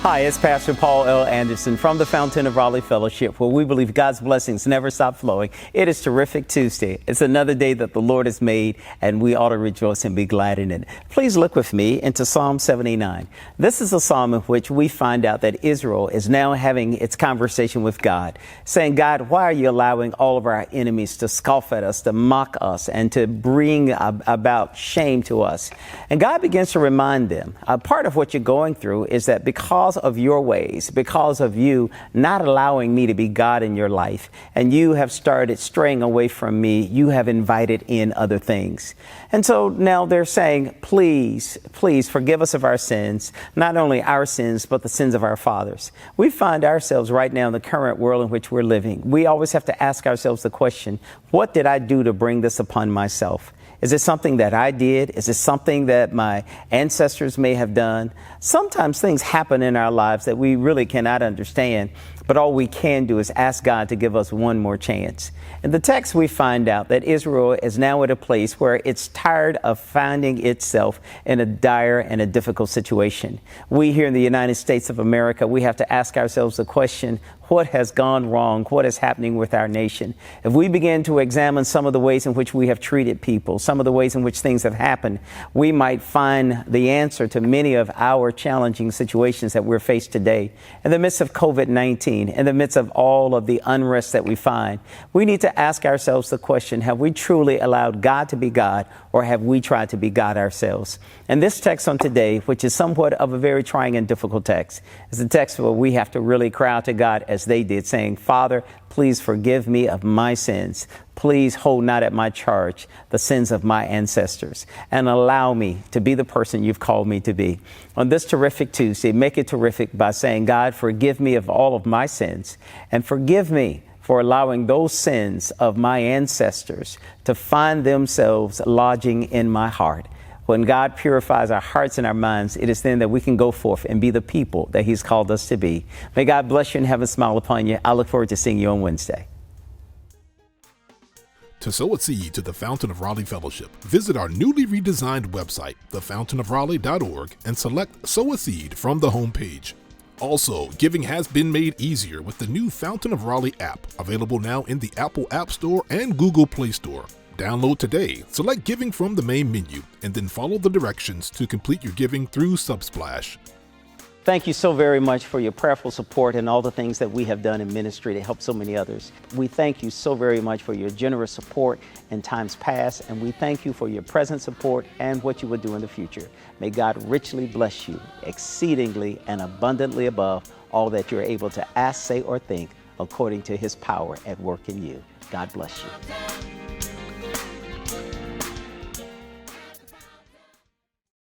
Hi, it's Pastor Paul L. Anderson from the Fountain of Raleigh Fellowship, where we believe God's blessings never stop flowing. It is Terrific Tuesday. It's another day that the Lord has made, and we ought to rejoice and be glad in it. Please look with me into Psalm 79. This is a psalm in which we find out that Israel is now having its conversation with God, saying, God, why are you allowing all of our enemies to scoff at us, to mock us, and to bring about shame to us? And God begins to remind them, part of what you're going through is that because of your ways, because of you not allowing me to be God in your life, and you have started straying away from me, you have invited in other things. And so now they're saying, please, please forgive us of our sins, not only our sins, but the sins of our fathers. We find ourselves right now in the current world in which we're living. We always have to ask ourselves the question, what did I do to bring this upon myself? Is it something that I did? Is it something that my ancestors may have done? Sometimes things happen in our lives that we really cannot understand, but all we can do is ask God to give us one more chance. In the text, we find out that Israel is now at a place where it's tired of finding itself in a dire and a difficult situation. We here in the United States of America, we have to ask ourselves the question, what has gone wrong? What is happening with our nation? If we begin to examine some of the ways in which we have treated people, some of the ways in which things have happened, we might find the answer to many of our challenging situations that we're faced today. In the midst of COVID-19, in the midst of all of the unrest that we find, we need to ask ourselves the question, have we truly allowed God to be God, or have we tried to be God ourselves? And this text on today, which is somewhat of a very trying and difficult text, is a text where we have to really cry out to God as they did, saying, Father, please forgive me of my sins. Please hold not at my charge the sins of my ancestors, and allow me to be the person you've called me to be. On this Terrific Tuesday, make it terrific by saying, God, forgive me of all of my sins, and forgive me for allowing those sins of my ancestors to find themselves lodging in my heart. When God purifies our hearts and our minds, it is then that we can go forth and be the people that He's called us to be. May God bless you and heaven smile upon you. I look forward to seeing you on Wednesday. To sow a seed to the Fountain of Raleigh Fellowship, visit our newly redesigned website, thefountainofraleigh.org, and select Sow a Seed from the homepage. Also, giving has been made easier with the new Fountain of Raleigh app, available now in the Apple App Store and Google Play Store. Download today, select Giving from the main menu, and then follow the directions to complete your giving through Subsplash. Thank you so very much for your prayerful support and all the things that we have done in ministry to help so many others. We thank you so very much for your generous support in times past, and we thank you for your present support and what you will do in the future. May God richly bless you, exceedingly and abundantly above all that you're able to ask, say, or think, according to His power at work in you. God bless you.